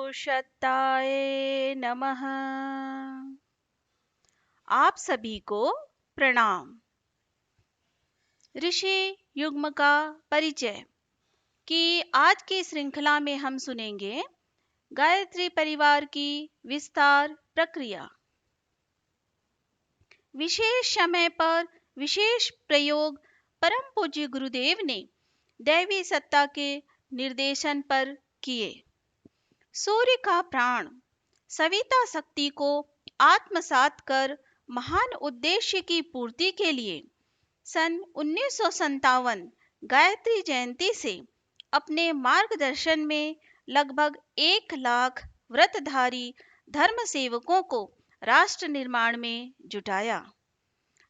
पुरुषत्ताय नमः। आप सभी को प्रणाम। ऋषि युग्म का परिचय की आज की श्रृंखला में हम सुनेंगे गायत्री परिवार की विस्तार प्रक्रिया। विशेष समय पर विशेष प्रयोग परम पूज्य गुरुदेव ने दैवी सत्ता के निर्देशन पर किए। सूर्य का प्राण सविता शक्ति को आत्मसात कर महान उद्देश्य की पूर्ति के लिए सन 1957 गायत्री जयंती से अपने मार्गदर्शन में लगभग 1 लाख व्रतधारी धर्म सेवकों को राष्ट्र निर्माण में जुटाया,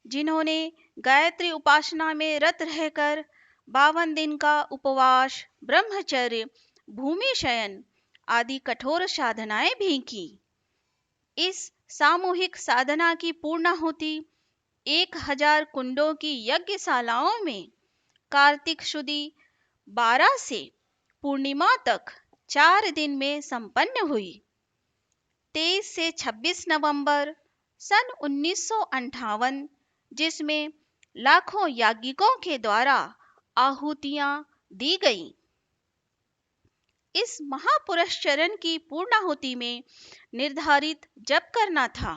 जिन्होंने गायत्री उपासना में रत रहकर 52 दिन का उपवास, ब्रह्मचर्य, भूमि शयन आदि कठोर साधनाएं भी की। इस सामूहिक साधना की पूर्णाहुति 1000 कुंडों की यज्ञशालाओं में कार्तिक शुदी 12 से पूर्णिमा तक 4 दिन में संपन्न हुई। 23 से 26 नवंबर सन 1958, जिसमें लाखों याज्ञिकों के द्वारा आहुतियां दी गईं। इस महापुरस्चरण की पूर्णाहुति में निर्धारित जप करना था।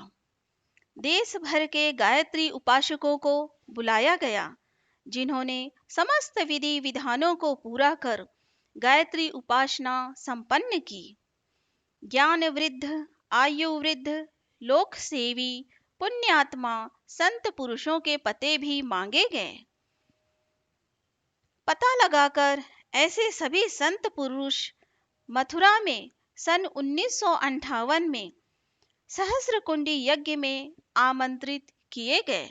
देश भर के गायत्री उपासकों को बुलाया गया, जिन्होंने समस्त विधि विधानों को पूरा कर गायत्री उपासना संपन्न की। ज्ञान वृद्ध, आयु वृद्ध, लोक सेवी, पुण्यात्मा संत पुरुषों के पते भी मांगे गए। पता लगाकर ऐसे सभी संत पुरुष मथुरा में सन 1958 में सहस्रकुंडी यज्ञ में आमंत्रित किए गए।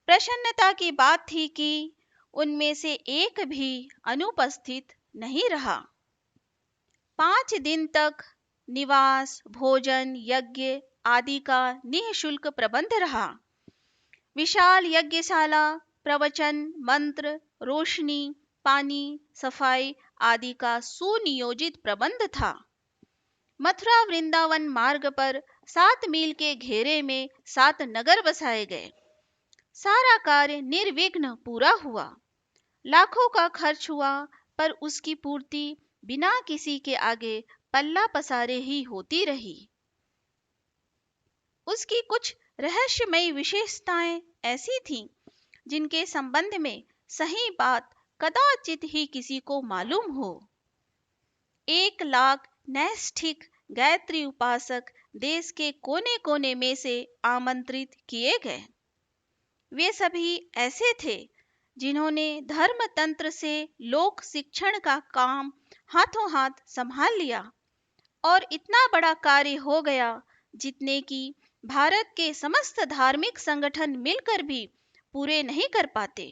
प्रसन्नता की बात थी कि उनमें से एक भी अनुपस्थित नहीं रहा। 5 दिन तक निवास, भोजन, यज्ञ आदि का निःशुल्क प्रबंध रहा। विशाल यज्ञशाला, प्रवचन, मंत्र, रोशनी, पानी, सफाई आदि का सुनियोजित प्रबंध था। मथुरा वृंदावन मार्ग पर 7 मील के घेरे में 7 नगर बसाए गए। सारा कार्य निर्विघ्न पूरा हुआ। लाखों का खर्च हुआ, पर उसकी पूर्ति बिना किसी के आगे पल्ला पसारे ही होती रही। उसकी कुछ रहस्यमयी विशेषताएं ऐसी थीं, जिनके संबंध में सही बात कदाचित ही किसी को मालूम हो। 1 लाख नैष्ठिक गायत्री उपासक देश के कोने कोने में से आमंत्रित किए गए। वे सभी ऐसे थे जिन्होंने धर्म तंत्र से लोक शिक्षण का काम हाथों हाथ संभाल लिया, और इतना बड़ा कार्य हो गया जितने कि भारत के समस्त धार्मिक संगठन मिलकर भी पूरे नहीं कर पाते।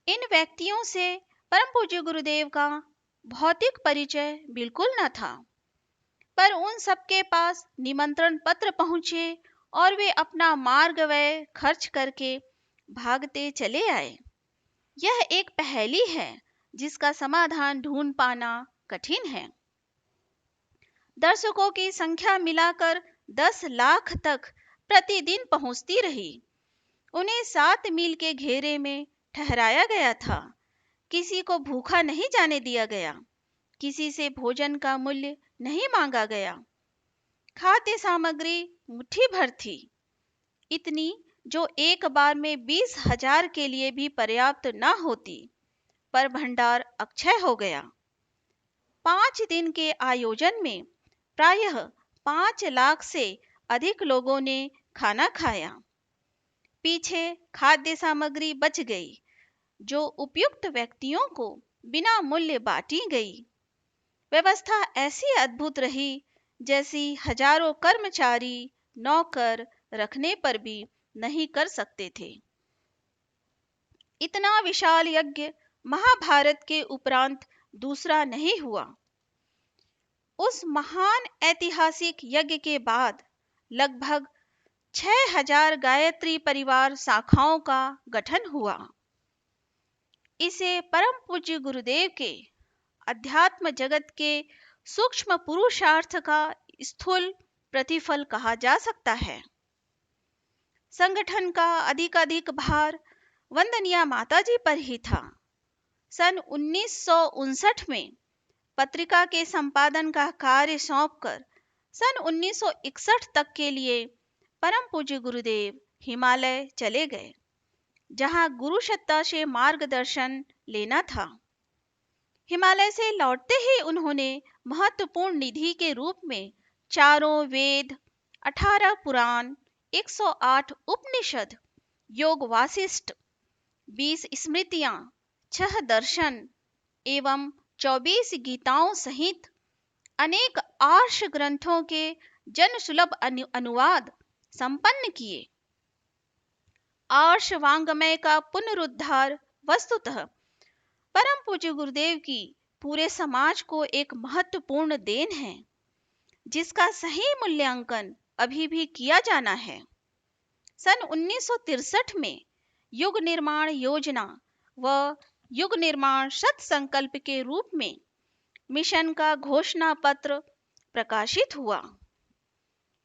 इन व्यक्तियों से परम पूज्य गुरुदेव का भौतिक परिचय बिल्कुल न था, पर उन सबके पास निमंत्रण पत्र पहुंचे और वे अपना मार्ग व्यय खर्च करके भागते चले आए। यह एक पहेली है जिसका समाधान ढूंढ पाना कठिन है। दर्शकों की संख्या मिलाकर 10 लाख तक प्रतिदिन पहुंचती रही। उन्हें 7 मील के घेरे में ठहराया गया था। किसी को भूखा नहीं जाने दिया गया। किसी से भोजन का मूल्य नहीं मांगा गया। खाद्य सामग्री मुट्ठी भर थी, इतनी जो एक बार में 20,000 के लिए भी पर्याप्त न होती, पर भंडार अक्षय हो गया। 5 दिन के आयोजन में प्रायः 5 लाख से अधिक लोगों ने खाना खाया। पीछे खाद्य सामग्री बच गई, जो उपयुक्त व्यक्तियों को बिना मूल्य बांटी गई। व्यवस्था ऐसी अद्भुत रही जैसी हजारों कर्मचारी, नौकर रखने पर भी नहीं कर सकते थे। इतना विशाल यज्ञ महाभारत के उपरांत दूसरा नहीं हुआ। उस महान ऐतिहासिक यज्ञ के बाद लगभग 6000 गायत्री परिवार शाखाओं का गठन हुआ। इसे परम पूज्य गुरुदेव के अध्यात्म जगत के सूक्ष्म पुरुषार्थ का स्थूल प्रतिफल कहा जा सकता है। संगठन का अधिकाधिक भार वंदनिया माताजी पर ही था। सन 1959 में पत्रिका के संपादन का कार्य सौंपकर सन 1961 तक के लिए परम पूज्य गुरुदेव हिमालय चले गए, जहां गुरु सत्ता से मार्गदर्शन लेना था। हिमालय से लौटते ही उन्होंने महत्वपूर्ण निधि के रूप में चारों वेद, 18 पुराण, 108 उपनिषद, योग वासिष्ठ, 20 स्मृतियां, 6 दर्शन एवं 24 गीताओं सहित अनेक आर्ष ग्रंथों के जन सुलभ अनुवाद संपन्न किए। आर्ष वांग्मय का पुनरुद्धार वस्तुतः परम पूज्य गुरुदेव की पूरे समाज को एक महत्वपूर्ण देन है, जिसका सही मूल्यांकन अभी भी किया जाना है। सन 1963 में युग निर्माण योजना व युग निर्माण शत संकल्प के रूप में मिशन का घोषणा पत्र प्रकाशित हुआ।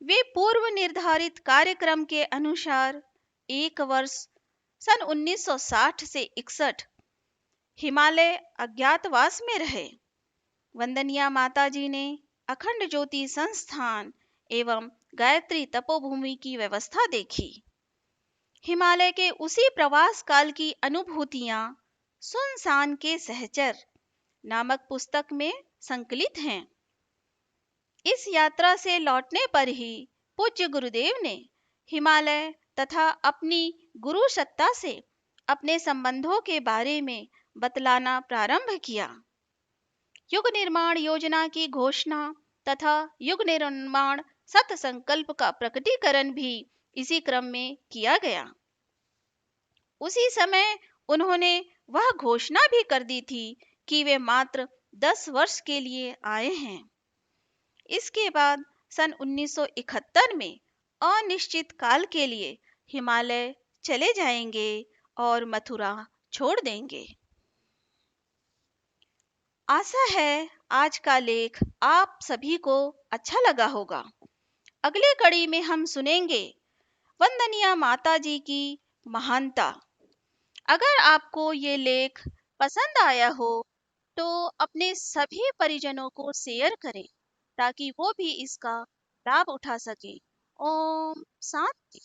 वे पूर्व निर्धारित कार्यक्रम के अनुसार एक वर्ष सन 1960 से 61 हिमालय अज्ञातवास में रहे। वंदनिया माताजी ने अखंड ज्योति संस्थान एवं गायत्री तपोभूमि की व्यवस्था देखी। हिमालय के उसी प्रवास काल की अनुभूतियां सुनसान के सहचर नामक पुस्तक में संकलित हैं। इस यात्रा से लौटने पर ही पूज्य गुरुदेव ने हिमालय तथा अपनी गुरु सत्ता से अपने संबंधों के बारे में बतलाना प्रारंभ किया। युग निर्माण योजना की घोषणा तथा युग निर्माण सत संकल्प का प्रकटीकरण भी इसी क्रम में किया गया। उसी समय उन्होंने वह घोषणा भी कर दी थी कि वे मात्र 10 वर्ष के लिए आए हैं। इसके बाद सन 1971 में अनिश्चित काल के लिए हिमालय चले जाएंगे और मथुरा छोड़ देंगे। आशा है आज का लेख आप सभी को अच्छा लगा होगा। अगली कड़ी में हम सुनेंगे वंदनिया माताजी की महानता। अगर आपको ये लेख पसंद आया हो तो अपने सभी परिजनों को शेयर करें ताकि वो भी इसका लाभ उठा सके। ओम शांति।